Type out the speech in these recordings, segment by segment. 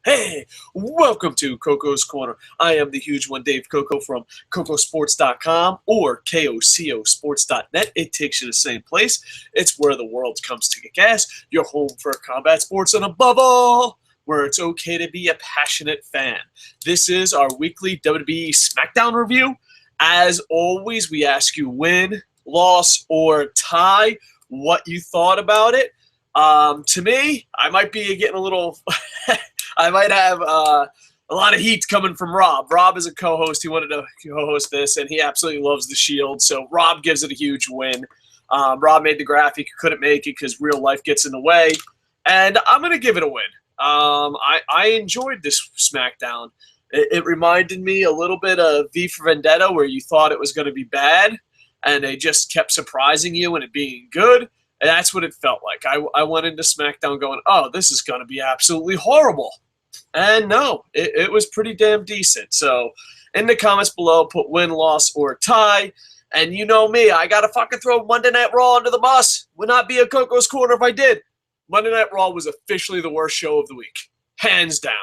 Hey, welcome to Koco's Corner. I am the huge one, Dave Koco from CocoSports.com or KOCOSports.net. It takes you to the same place. It's where the world comes to kick ass. Your home for combat sports and above all, where it's okay to be a passionate fan. This is our weekly WWE Smackdown review. As always, we ask you win, loss, or tie what you thought about it. To me, I might be getting a little I might have a lot of heat coming from Rob. Rob is a co-host. He wanted to co-host this, and he absolutely loves the Shield, so Rob gives it a huge win. Rob made the graphic. He couldn't make it because real life gets in the way, and I'm going to give it a win. I enjoyed this SmackDown. It reminded me a little bit of V for Vendetta, where you thought it was going to be bad, and they just kept surprising you and it being good. And that's what it felt like. I went into SmackDown going, oh, this is going to be absolutely horrible. And no, it was pretty damn decent. So in the comments below, put win, loss, or tie. And you know me, I got to fucking throw Monday Night Raw under the bus. Would not be a Coco's Corner if I did. Monday Night Raw was officially the worst show of the week. Hands down.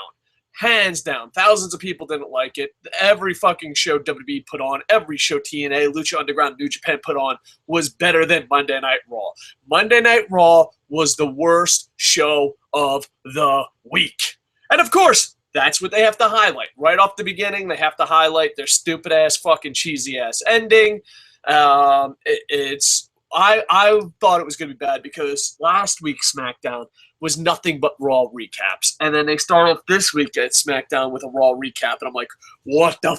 Hands down. Thousands of people didn't like it. Every fucking show WWE put on, every show TNA, Lucha Underground, New Japan put on was better than Monday Night Raw. Monday Night Raw was the worst show of the week. And of course, that's what they have to highlight. Right off the beginning, they have to highlight their stupid-ass, fucking cheesy-ass ending. I thought it was going to be bad because last week's SmackDown was nothing but Raw recaps. And then they start off this week at SmackDown with a Raw recap. And I'm like, what the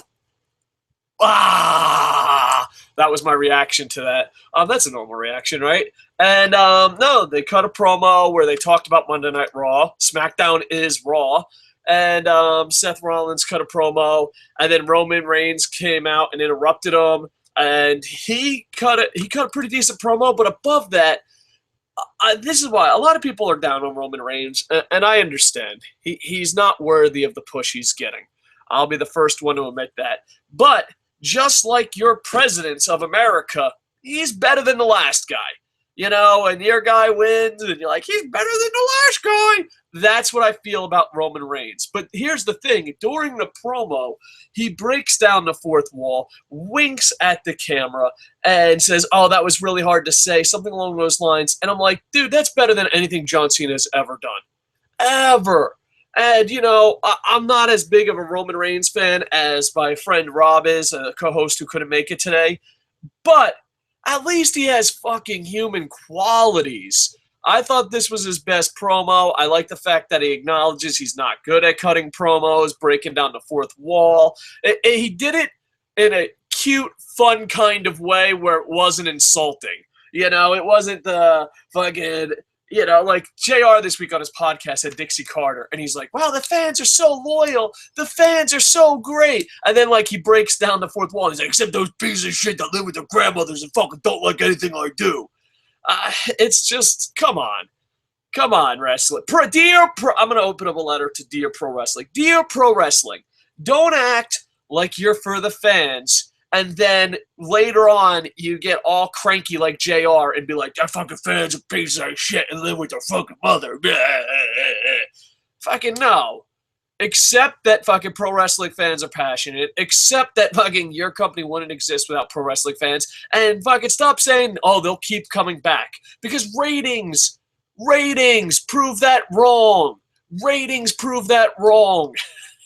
that was my reaction to that. That's a normal reaction, right? And no, they cut a promo where they talked about Monday Night Raw. SmackDown is Raw. And Seth Rollins cut a promo. And then Roman Reigns came out and interrupted him. And he cut a pretty decent promo. But above that, this is why a lot of people are down on Roman Reigns, and I understand. He's not worthy of the push he's getting. I'll be the first one to admit that. But just like your presidents of America, he's better than the last guy. You know, and your guy wins, and you're like, he's better than the last guy. That's what I feel about Roman Reigns. But here's the thing. During the promo, he breaks down the fourth wall, winks at the camera, and says, oh, that was really hard to say, something along those lines. And I'm like, dude, that's better than anything John Cena's ever done. Ever. And, you know, I'm not as big of a Roman Reigns fan as my friend Rob is, a co-host who couldn't make it today. But at least he has fucking human qualities. I thought this was his best promo. I like the fact that he acknowledges he's not good at cutting promos, breaking down the fourth wall. He did it in a cute, fun kind of way where it wasn't insulting. You know, it wasn't the fucking, you know, like JR this week on his podcast had Dixie Carter, and he's like, wow, the fans are so loyal. The fans are so great. And then, like, he breaks down the fourth wall, and he's like, except those pieces of shit that live with their grandmothers and fucking don't like anything I do. It's just, come on. Come on, wrestling. I'm going to open up a letter to Dear Pro Wrestling. Dear Pro Wrestling, don't act like you're for the fans, and then later on you get all cranky like JR and be like, that fucking fans are pieces of shit and live with their fucking mother. Fucking no. Accept that fucking pro wrestling fans are passionate. Accept that fucking your company wouldn't exist without pro wrestling fans. And fucking stop saying, oh, they'll keep coming back. Because ratings prove that wrong. Ratings prove that wrong.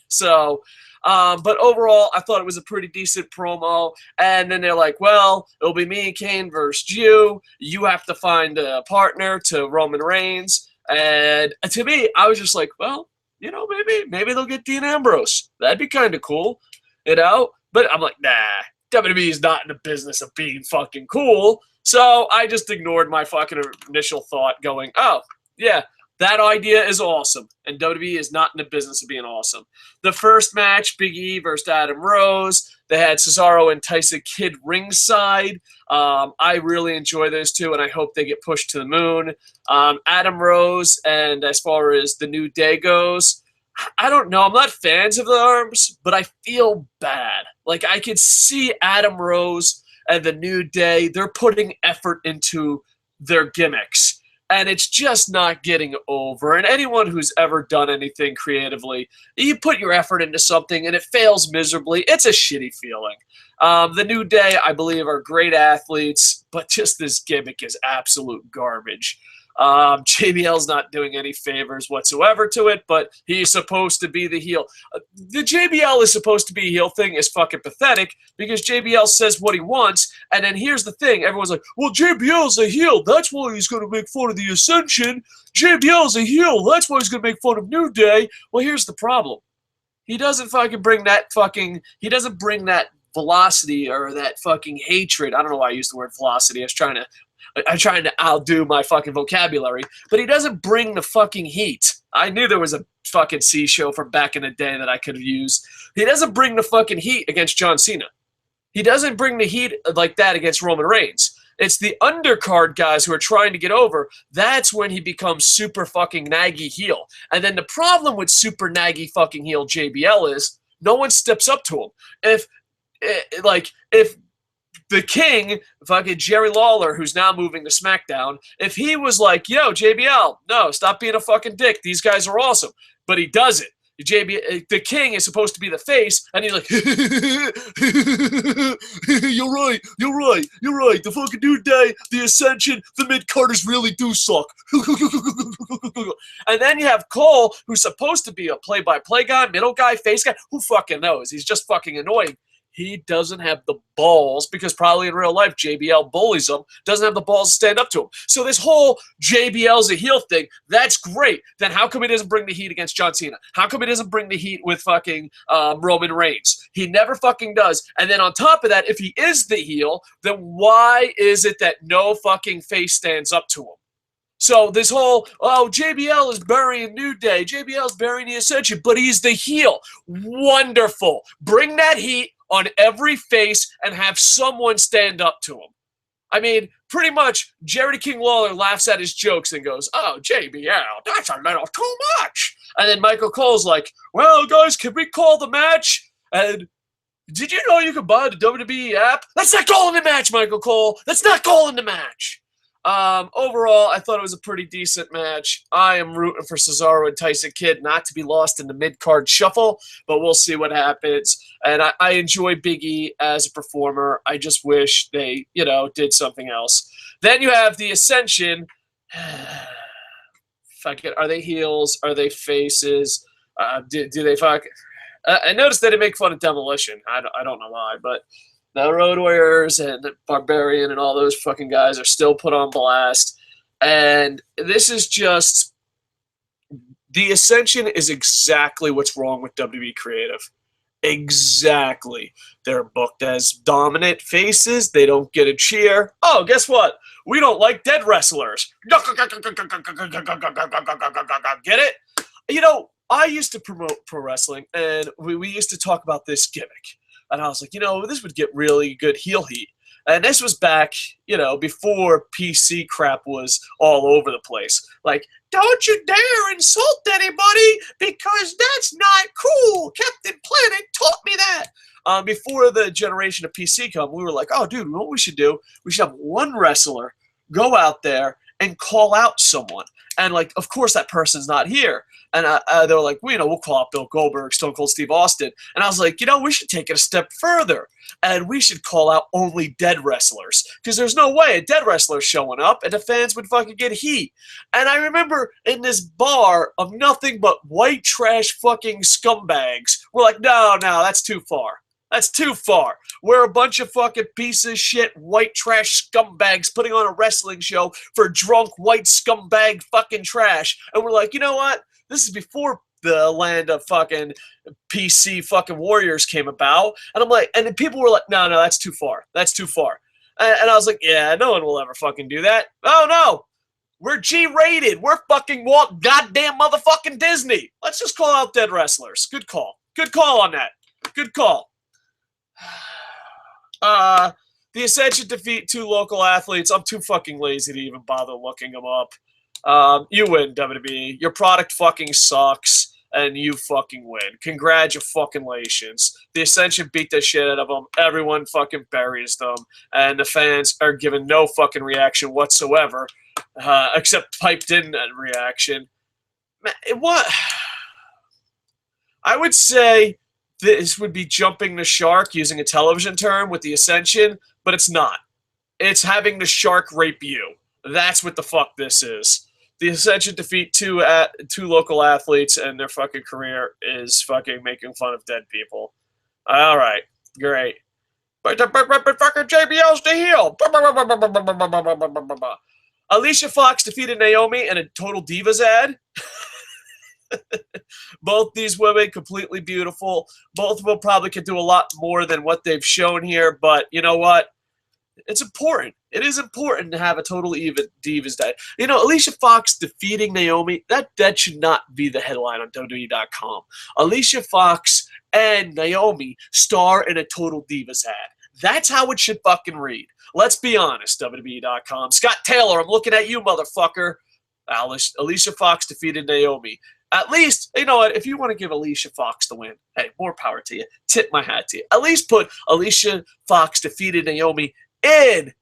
So, but overall, I thought it was a pretty decent promo. And then they're like, well, it'll be me and Kane versus you. You have to find a partner to Roman Reigns. And to me, I was just like, well, you know, maybe they'll get Dean Ambrose. That'd be kind of cool, you know? But I'm like, nah, WWE is not in the business of being fucking cool. So I just ignored my fucking initial thought going, oh, yeah, that idea is awesome. And WWE is not in the business of being awesome. The first match, Big E versus Adam Rose. They had Cesaro and Tyson Kidd ringside. I really enjoy those two, and I hope they get pushed to the moon. Adam Rose, and as far as the New Day goes, I don't know. I'm not fans of the arms, but I feel bad. Like, I could see Adam Rose and the New Day, they're putting effort into their gimmicks. and it's just not getting over. And anyone who's ever done anything creatively, you put your effort into something and it fails miserably, it's a shitty feeling. The New Day, I believe, are great athletes, but just this gimmick is absolute garbage. JBL's not doing any favors whatsoever to it, but he's supposed to be the heel. The JBL is supposed to be a heel thing is fucking pathetic because JBL says what he wants, and then here's the thing. Everyone's like, well, JBL's a heel. That's why he's going to make fun of the Ascension. JBL's a heel. That's why he's going to make fun of New Day. Well, here's the problem. He doesn't fucking bring that he doesn't bring that velocity or that fucking hatred. I don't know why I used the word velocity. I'm trying to outdo my fucking vocabulary, but he doesn't bring the fucking heat. I knew there was a fucking C show from back in the day that I could have used. He doesn't bring the fucking heat against John Cena. He doesn't bring the heat like that against Roman Reigns. It's the undercard guys who are trying to get over. That's when he becomes super fucking naggy heel. And then the problem with super naggy fucking heel JBL is no one steps up to him. If the King, fucking Jerry Lawler, who's now moving to SmackDown, if he was like, yo, JBL, no, stop being a fucking dick. These guys are awesome. But he doesn't. The King is supposed to be the face, and he's like, you're right. The fucking New Day, the Ascension, the mid-carders really do suck. And then you have Cole, who's supposed to be a play-by-play guy, middle guy, face guy. Who fucking knows? He's just fucking annoying. He doesn't have the balls, because probably in real life JBL bullies him, doesn't have the balls to stand up to him. So this whole JBL's a heel thing, that's great. Then how come he doesn't bring the heat against John Cena? How come he doesn't bring the heat with fucking Roman Reigns? He never fucking does. And then on top of that, if he is the heel, then why is it that no fucking face stands up to him? So this whole, oh, JBL is burying New Day, JBL's burying the Ascension, but he's the heel. Wonderful. Bring that heat on every face and have someone stand up to him. I mean, pretty much, Jerry King Lawler laughs at his jokes and goes, oh, JBL, that's a little too much. And then Michael Cole's like, well, guys, can we call the match? And did you know you could buy the WWE app? That's not calling the match, Michael Cole. That's not calling the match. Overall, I thought it was a pretty decent match. I am rooting for Cesaro and Tyson Kidd not to be lost in the mid-card shuffle, but we'll see what happens. And I enjoy Big E as a performer. I just wish they, did something else. Then you have the Ascension. Fuck it. Are they heels? Are they faces? Do they fuck? I noticed they didn't make fun of Demolition. I don't know why, but the Road Warriors and the Barbarian and all those fucking guys are still put on blast. And this is just... The Ascension is exactly what's wrong with WWE Creative. Exactly. They're booked as dominant faces. They don't get a cheer. Oh, guess what? We don't like dead wrestlers. Get it? I used to promote pro wrestling, and we used to talk about this gimmick. And I was like, this would get really good heel heat. And this was back, before PC crap was all over the place. Like, don't you dare insult anybody because that's not cool. Captain Planet taught me that. Before the generation of PC come, we were like, oh, dude, what we should do? We should have one wrestler go out there and call out someone. And, of course, that person's not here. And they were like, we'll call out Bill Goldberg, Stone Cold Steve Austin. And I was like, we should take it a step further. And we should call out only dead wrestlers. Because there's no way a dead wrestler showing up and the fans would fucking get heat. And I remember in this bar of nothing but white trash fucking scumbags, we're like, no, that's too far. That's too far. We're a bunch of fucking piece of shit, white trash scumbags putting on a wrestling show for drunk, white scumbag fucking trash. And we're like, you know what? This is before the land of fucking PC fucking warriors came about. And I'm like, and then people were like, no, that's too far. That's too far. And I was like, yeah, no one will ever fucking do that. Oh, no. We're G-rated. We're fucking goddamn motherfucking Disney. Let's just call out dead wrestlers. Good call. Good call on that. Good call. The Ascension defeat 2 local athletes. I'm too fucking lazy to even bother looking them up. You win, WWE. Your product fucking sucks, and you fucking win. Congratulations. The Ascension beat the shit out of them. Everyone fucking buries them, and the fans are giving no fucking reaction whatsoever. except piped in reaction. What? I would say this would be jumping the shark using a television term with the Ascension, but it's not. It's having the shark rape you. That's what the fuck this is. The Ascension defeat two local athletes, and their fucking career is fucking making fun of dead people. All right, great. But fucking JBL's the heel. Alicia Fox defeated Naomi in a Total Divas ad. Both these women completely beautiful. Both of them probably could do a lot more than what they've shown here, but you know what? It's important. It is important to have a Total Divas day. You know, Alicia Fox defeating Naomi, that should not be the headline on WWE.com. Alicia Fox and Naomi star in a Total Divas ad. That's how it should fucking read. Let's be honest, WWE.com. Scott Taylor, I'm looking at you, motherfucker. Alicia Fox defeated Naomi. At least, you know what, if you want to give Alicia Fox the win, hey, more power to you. Tip my hat to you. At least put Alicia Fox defeated Naomi in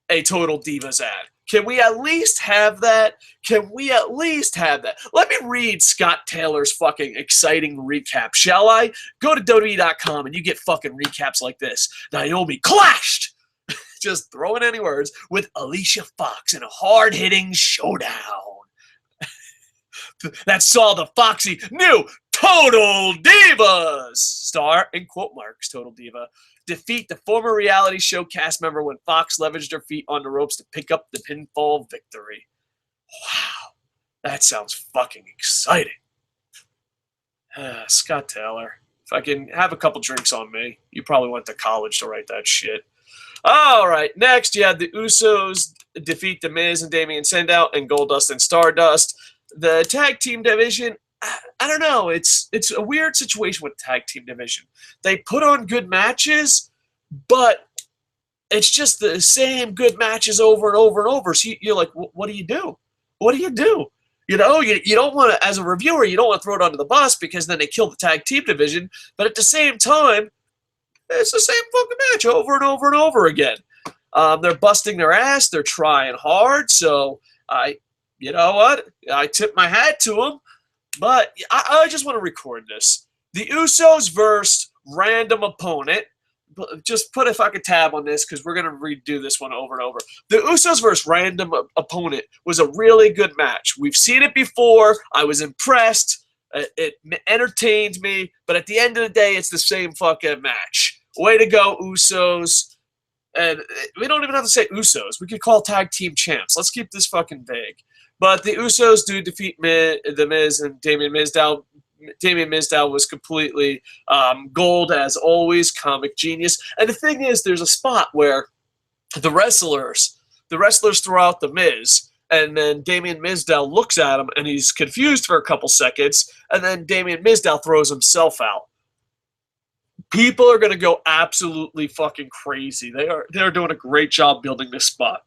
a Total Divas ad. Can we at least have that? Can we at least have that? Let me read Scott Taylor's fucking exciting recap, shall I? Go to WWE.com and you get fucking recaps like this. Naomi clashed, just throwing any words, with Alicia Fox in a hard-hitting showdown that saw the Foxy new Total Divas star, in quote marks, Total Diva, defeat the former reality show cast member when Fox leveraged her feet on the ropes to pick up the pinfall victory. Wow, that sounds fucking exciting. Scott Taylor, if I can have a couple drinks on me, you probably went to college to write that shit. All right, next you had the Usos defeat The Miz and Damien Sandow and Goldust and Stardust. The tag team division, I don't know. It's a weird situation with the tag team division. They put on good matches, but it's just the same good matches over and over and over. So you're like, what do you do? What do you do? You know, you don't want to, as a reviewer, you don't want to throw it under the bus because then they kill the tag team division. But at the same time, it's the same fucking match over and over and over again. They're busting their ass. They're trying hard. So you know what? I tip my hat to them. But I just want to record this. The Usos versus random opponent. Just put a fucking tab on this because we're going to redo this one over and over. The Usos versus random opponent was a really good match. We've seen it before. I was impressed. It entertained me. But at the end of the day, it's the same fucking match. Way to go, Usos. And we don't even have to say Usos. We could call tag team champs. Let's keep this fucking vague. But the Usos do defeat The Miz and Damien Mizdow. Damien Mizdow was completely gold, as always, comic genius. And the thing is, there's a spot where the wrestlers throw out The Miz, and then Damien Mizdow looks at him, and he's confused for a couple seconds, and then Damien Mizdow throws himself out. People are going to go absolutely fucking crazy. They're doing a great job building this spot.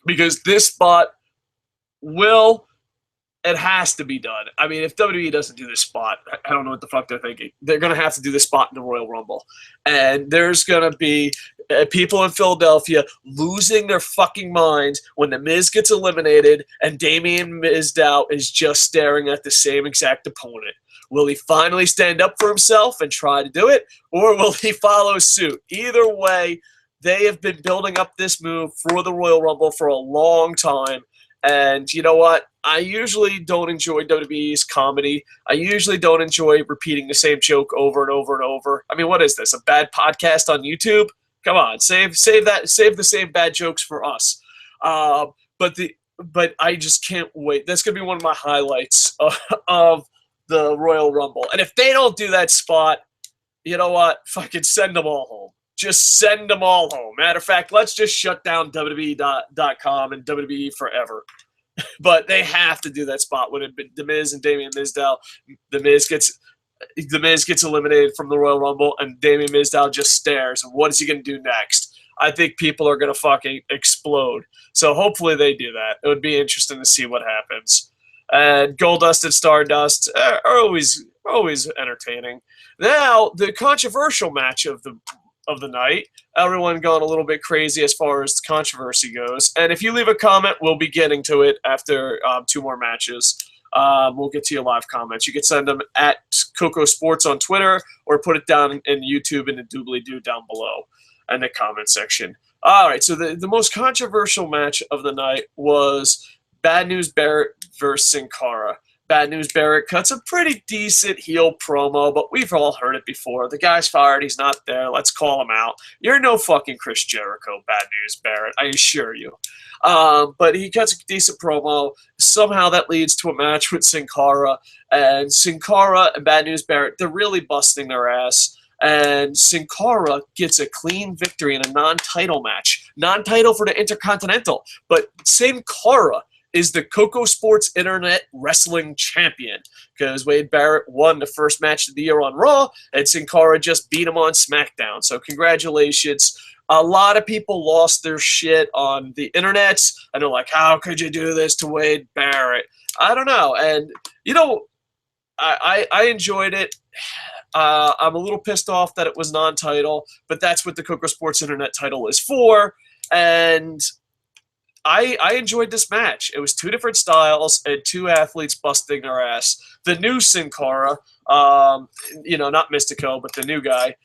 Because this spot it has to be done. I mean, if WWE doesn't do this spot, I don't know what the fuck they're thinking. They're going to have to do this spot in the Royal Rumble. And there's going to be people in Philadelphia losing their fucking minds when The Miz gets eliminated and Damien Mizdow is just staring at the same exact opponent. Will he finally stand up for himself and try to do it? Or will he follow suit? Either way, they have been building up this move for the Royal Rumble for a long time. And you know what? I usually don't enjoy WWE's comedy. I usually don't enjoy repeating the same joke over and over and over. I mean, what is this? A bad podcast on YouTube? Come on, save the same bad jokes for us. But I just can't wait. That's gonna be one of my highlights of the Royal Rumble. And if they don't do that spot, you know what? Fucking send them all home. Just send them all home. Matter of fact, let's just shut down WWE.com and WWE forever. But they have to do that spot when The Miz and Damien Mizdow. The Miz gets eliminated from the Royal Rumble, and Damien Mizdow just stares. And what is he going to do next? I think people are going to fucking explode. So hopefully they do that. It would be interesting to see what happens. And Goldust and Stardust are always entertaining. Now, the controversial match of the of the night. Everyone going a little bit crazy as far as controversy goes. And if you leave a comment, we'll be getting to it after 2 more matches. We'll get to your live comments. You can send them at Koco Sports on Twitter or put it down in YouTube in the doobly-doo down below in the comment section. All right, so the most controversial match of the night was Bad News Barrett versus Sin Cara. Bad News Barrett cuts a pretty decent heel promo, but we've all heard it before. The guy's fired. He's not there. Let's call him out. You're no fucking Chris Jericho, Bad News Barrett, I assure you. But he cuts a decent promo. Somehow that leads to a match with Sin Cara. And Sin Cara and Bad News Barrett, they're really busting their ass. And Sin Cara gets a clean victory in a non-title match. Non-title for the Intercontinental. But Sin Cara is the Koco Sports Internet Wrestling Champion, because Wade Barrett won the first match of the year on Raw, and Sin Cara just beat him on SmackDown. So congratulations. A lot of people lost their shit on the internet, and they're like, how could you do this to Wade Barrett? I don't know. And, you know, I enjoyed it. I'm a little pissed off that it was non-title, but that's what the Koco Sports Internet title is for. And I enjoyed this match. It was 2 different styles and 2 athletes busting their ass. The new Sin Cara, you know, not Mystico, but the new guy,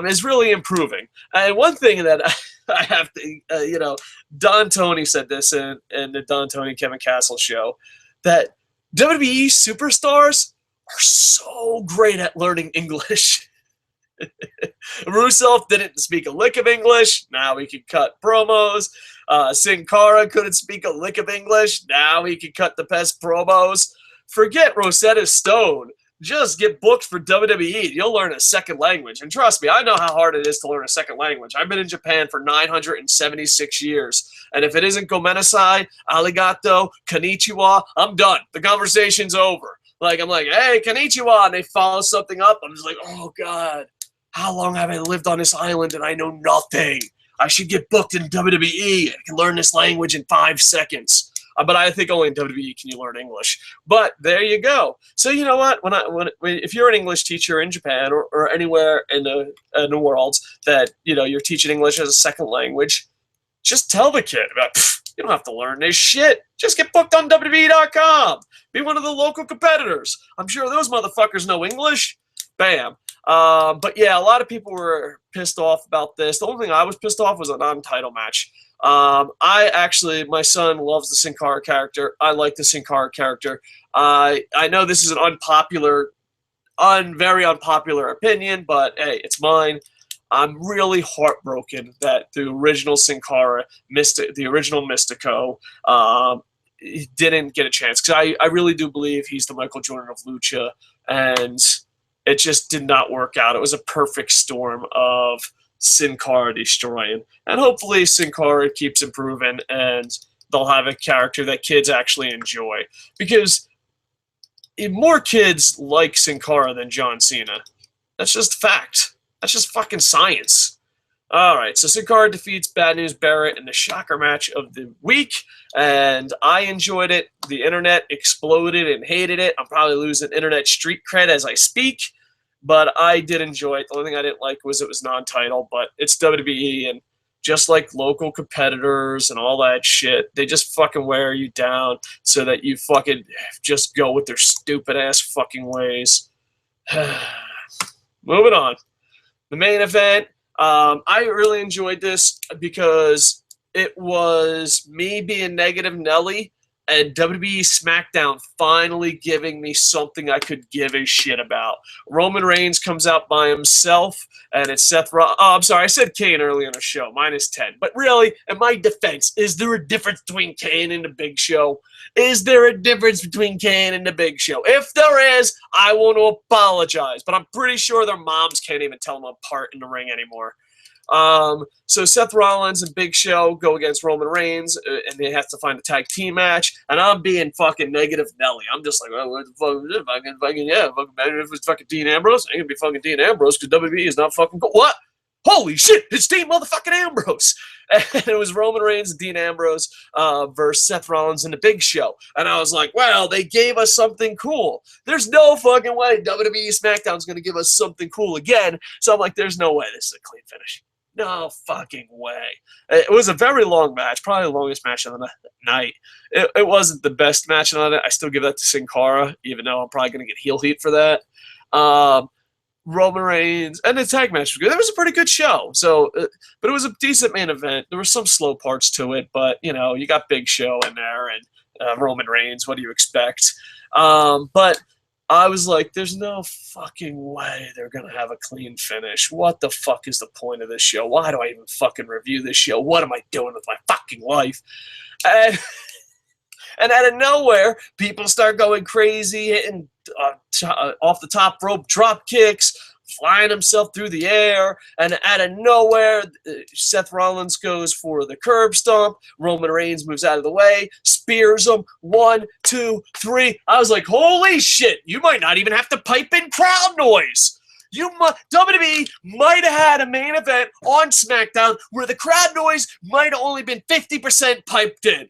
is really improving. And one thing that I have to, you know, Don Tony said this in the Don Tony Kevin Castle show, that WWE superstars are so great at learning English. Rusev didn't speak a lick of English. Now he can cut promos. Sin Cara couldn't speak a lick of English. Now he can cut the best promos. Forget Rosetta Stone. Just get booked for WWE. You'll learn a second language. And trust me, I know how hard it is to learn a second language. I've been in Japan for 976 years. And if it isn't Gomenasai, Arigato, Konnichiwa, I'm done. The conversation's over. Like, I'm like, hey, Konnichiwa, and they follow something up. I'm just like, oh, God. How long have I lived on this island and I know nothing? I should get booked in WWE. I can learn this language in 5 seconds. But I think only in WWE can you learn English. But there you go. So you know what? If you're an English teacher in Japan or anywhere in the world that, you know, you're teaching English as a second language, just tell the kid about, you don't have to learn this shit. Just get booked on WWE.com. Be one of the local competitors. I'm sure those motherfuckers know English. Bam. But yeah, a lot of people were pissed off about this. The only thing I was pissed off was a non-title match. My son loves the Sin Cara character. I like the Sin Cara character. I know this is an very unpopular opinion, but hey, it's mine. I'm really heartbroken that the original Sin Cara, the original Mystico, didn't get a chance, because I really do believe he's the Michael Jordan of Lucha, and it just did not work out. It was a perfect storm of Sin Cara destroying. And hopefully Sin Cara keeps improving and they'll have a character that kids actually enjoy. Because more kids like Sin Cara than John Cena. That's just fact. That's just fucking science. All right, so Sin Cara defeats Bad News Barrett in the shocker match of the week, and I enjoyed it. The internet exploded and hated it. I'm probably losing internet street cred as I speak, but I did enjoy it. The only thing I didn't like was it was non-title, but it's WWE, and just like local competitors and all that shit, they just fucking wear you down so that you fucking just go with their stupid-ass fucking ways. Moving on. The main event. I really enjoyed this because it was me being negative Nelly and WWE SmackDown finally giving me something I could give a shit about. Roman Reigns comes out by himself, and it's Seth Rollins. Oh, I'm sorry, I said Kane earlier in the show, -10. But really, in my defense, is there a difference between Kane and the Big Show? Is there a difference between Kane and the Big Show? If there is, I want to apologize, but I'm pretty sure their moms can't even tell them apart in the ring anymore. So Seth Rollins and Big Show go against Roman Reigns, and they have to find a tag team match, and I'm being fucking negative Nelly. I'm just like, well, what the fuck is it? Fucking, yeah, fucking better if it's fucking Dean Ambrose. It ain't gonna be fucking Dean Ambrose, because WWE is not fucking cool. What? holy shit, it's Dean motherfucking Ambrose. And it was Roman Reigns and Dean Ambrose versus Seth Rollins and the Big Show. And I was like, wow, they gave us something cool. There's no fucking way WWE SmackDown's going to give us something cool again. So I'm like, there's no way this is a clean finish. No fucking way. It was a very long match, probably the longest match of the night. It wasn't the best match of the night. I still give that to Sin Cara, even though I'm probably going to get heel heat for that. Roman Reigns, and the tag match was good. It was a pretty good show. So, but it was a decent main event. There were some slow parts to it, but you know, you got Big Show in there and Roman Reigns. What do you expect? But I was like, there's no fucking way they're gonna have a clean finish. What the fuck is the point of this show? Why do I even fucking review this show? What am I doing with my fucking life? And out of nowhere, people start going crazy, hitting off the top rope drop kicks, flying himself through the air. And out of nowhere, Seth Rollins goes for the curb stomp. Roman Reigns moves out of the way, spears him. 1, 2, 3. I was like, holy shit, you might not even have to pipe in crowd noise. WWE might have had a main event on SmackDown where the crowd noise might have only been 50% piped in.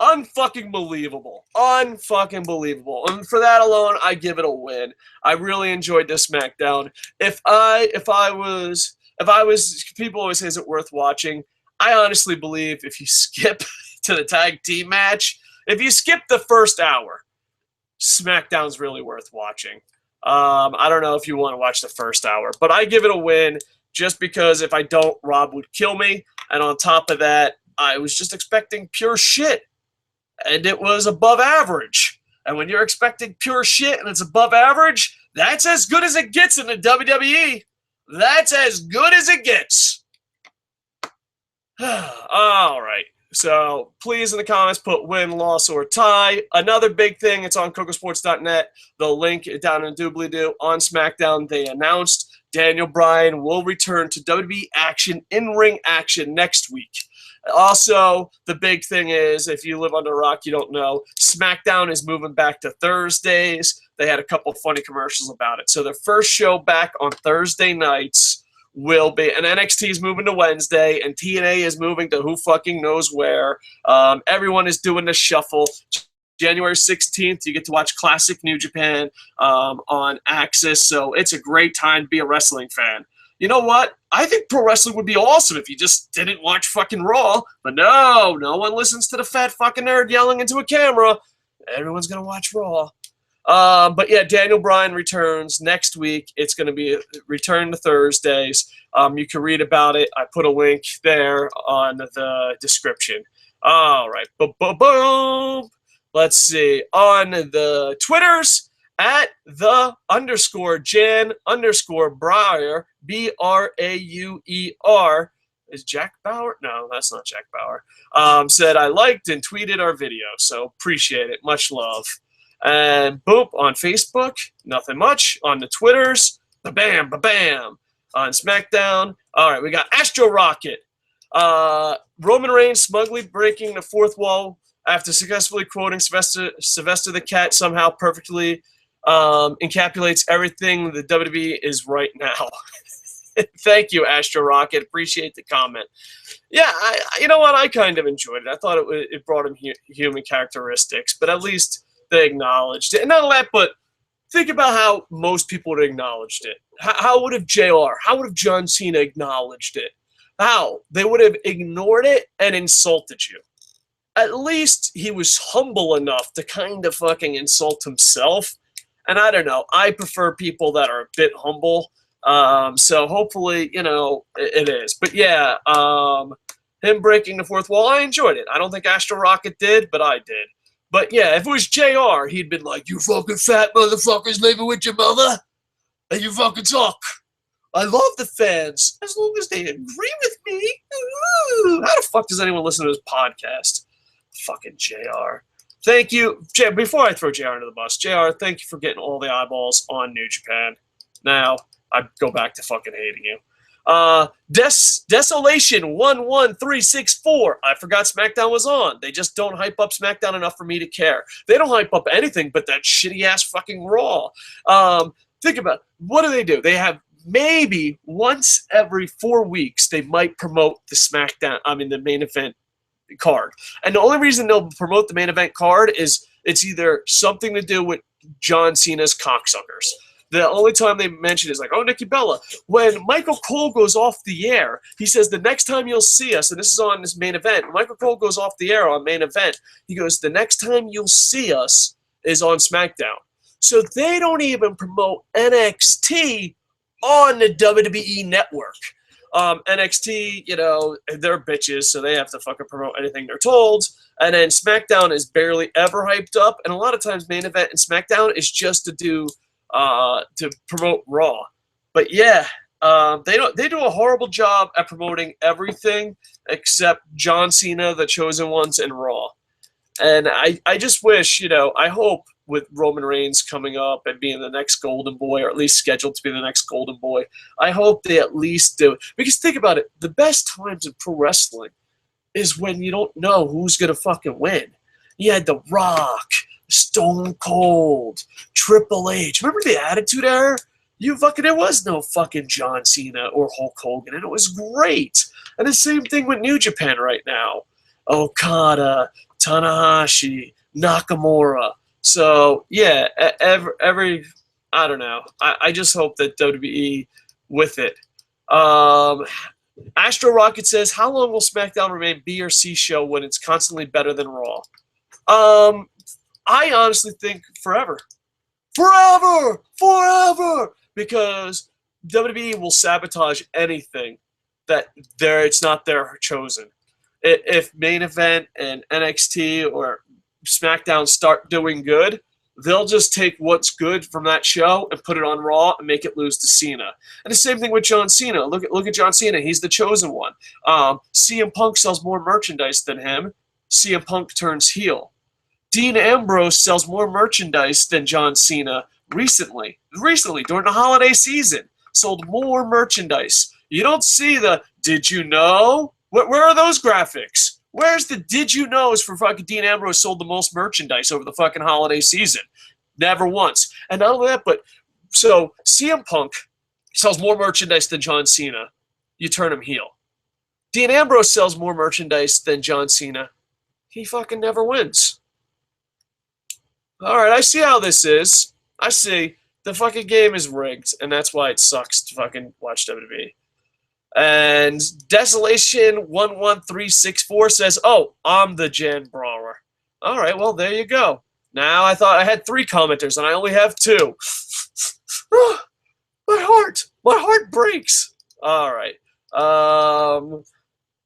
Unfucking believable. Unfucking believable. And for that alone, I give it a win. I really enjoyed this SmackDown. If I was, people always say, is it worth watching? I honestly believe if you skip to the tag team match, if you skip the first hour, SmackDown's really worth watching. I don't know if you want to watch the first hour, but I give it a win just because if I don't, Rob would kill me. And on top of that, I was just expecting pure shit. And it was above average. And when you're expecting pure shit and it's above average, that's as good as it gets in the WWE. That's as good as it gets. All right. So please in the comments put win, loss, or tie. Another big thing, it's on cocosports.net. The link down in doobly-doo. On SmackDown, they announced Daniel Bryan will return to WWE action, in-ring action next week. Also, the big thing is, if you live under a rock, you don't know, SmackDown is moving back to Thursdays. They had a couple funny commercials about it. So their first show back on Thursday nights will be, and NXT is moving to Wednesday, and TNA is moving to who fucking knows where. Everyone is doing the shuffle. January 16th, you get to watch Classic New Japan on Axis, so it's a great time to be a wrestling fan. You know what? I think pro wrestling would be awesome if you just didn't watch fucking Raw. But no one listens to the fat fucking nerd yelling into a camera. Everyone's going to watch Raw. But yeah, Daniel Bryan returns next week. It's going to be a return to Thursdays. You can read about it. I put a link there on the description. All right. Boom. Let's see. On the Twitters, at the _Jan_Brauer, BRAUER. Is Jack Bauer? No, that's not Jack Bauer. Said, I liked and tweeted our video, so appreciate it. Much love. And boop, on Facebook, nothing much. On the Twitters, ba-bam, ba-bam. On SmackDown, all right, we got Astro Rocket. Roman Reigns smugly breaking the fourth wall after successfully quoting Sylvester the Cat somehow perfectly encapsulates everything the WWE is right now. Thank you, Astro Rocket. Appreciate the comment. Yeah, you know what? I kind of enjoyed it. I thought it brought him human characteristics, but at least they acknowledged it. And not only that, but think about how most people would have acknowledged it. How would have JR, how would have John Cena acknowledged it? How? They would have ignored it and insulted you. At least he was humble enough to kind of fucking insult himself. And I don't know. I prefer people that are a bit humble. So hopefully, you know, it is. But yeah, him breaking the fourth wall, I enjoyed it. I don't think Astro Rocket did, but I did. But yeah, if it was JR, he'd been like, you fucking fat motherfuckers living with your mother, and you fucking talk. I love the fans, as long as they agree with me. Ooh. How the fuck does anyone listen to this podcast? Fucking JR. Thank you. Before I throw JR under the bus, JR, thank you for getting all the eyeballs on New Japan. Now, I go back to fucking hating you. Desolation 11364. I forgot SmackDown was on. They just don't hype up SmackDown enough for me to care. They don't hype up anything but that shitty ass fucking Raw. Think about it. What do? They have maybe once every 4 weeks they might promote the main event card. And the only reason they'll promote the main event card is it's either something to do with John Cena's cocksuckers. The only time they mention is like, oh, Nikki Bella. When Michael Cole goes off the air, he says the next time you'll see us, and this is on this main event, Michael Cole goes off the air on main event, he goes, the next time you'll see us is on SmackDown. So they don't even promote NXT on the WWE network. NXT, they're bitches, so they have to fucking promote anything they're told. And then SmackDown is barely ever hyped up, and a lot of times main event and SmackDown is just to promote Raw. But yeah, they do a horrible job at promoting everything except John Cena, the Chosen Ones, and Raw. And I just wish, I hope with Roman Reigns coming up and being the next Golden Boy, or at least scheduled to be the next Golden Boy, I hope they at least do it. Because think about it, the best times in pro wrestling is when you don't know who's going to fucking win. You had The Rock, Stone Cold, Triple H. Remember the Attitude Era? There was no fucking John Cena or Hulk Hogan, and it was great. And the same thing with New Japan right now. Okada, Tanahashi, Nakamura. So, yeah, I don't know. I just hope that WWE with it. Astro Rocket says, how long will SmackDown remain B or C show when it's constantly better than Raw? I honestly think forever. Forever! Because WWE will sabotage anything that it's not their chosen. If main event and NXT or SmackDown start doing good, they'll just take what's good from that show and put it on Raw and make it lose to Cena. And the same thing with John Cena. Look at John Cena. He's the chosen one. CM Punk sells more merchandise than him. CM Punk turns heel. Dean Ambrose sells more merchandise than John Cena recently during the holiday season. Sold more merchandise. You don't see the did you know? Where are those graphics? Where's the did you knows for fucking Dean Ambrose sold the most merchandise over the fucking holiday season? Never once. And not only that, but so CM Punk sells more merchandise than John Cena. You turn him heel. Dean Ambrose sells more merchandise than John Cena. He fucking never wins. All right, I see how this is. I see. The fucking game is rigged, and that's why it sucks to fucking watch WWE. And Desolation11364 says, oh, I'm the Jan Brawler. All right, well, there you go. Now I thought I had 3 commenters, and I only have 2. My heart breaks. All right.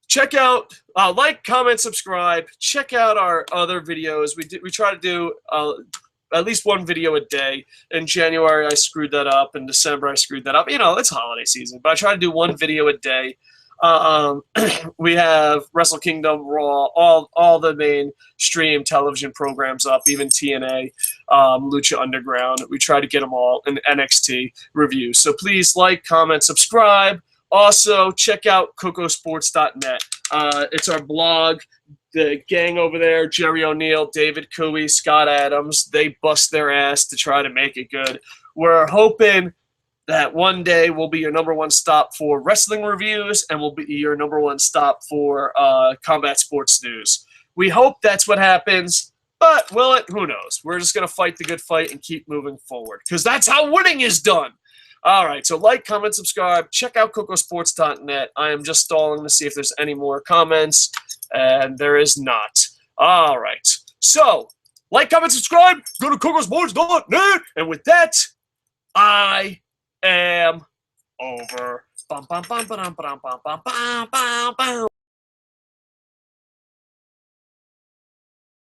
Check out, like, comment, subscribe. Check out our other videos. We try to do at least one video a day. In January, I screwed that up. In December, I screwed that up. It's holiday season, but I try to do one video a day. We have Wrestle Kingdom, Raw, all the mainstream television programs up, even TNA, Lucha Underground. We try to get them all in NXT reviews. So please like, comment, subscribe. Also, check out kocosports.net. It's our blog. The gang over there, Jerry O'Neill, David Cooey, Scott Adams, they bust their ass to try to make it good. We're hoping that one day we'll be your #1 stop for wrestling reviews, and we'll be your #1 stop for combat sports news. We hope that's what happens, but will it? Who knows? We're just going to fight the good fight and keep moving forward, because that's how winning is done. All right, so like, comment, subscribe. Check out kocosports.net. I am just stalling to see if there's any more comments, and there is not. All right, so like, comment, subscribe. Go to kocosports.net. And with that, I am over. Bum, bum, bum, ba-dum, ba-dum, bum, bum, bum, bum, bum.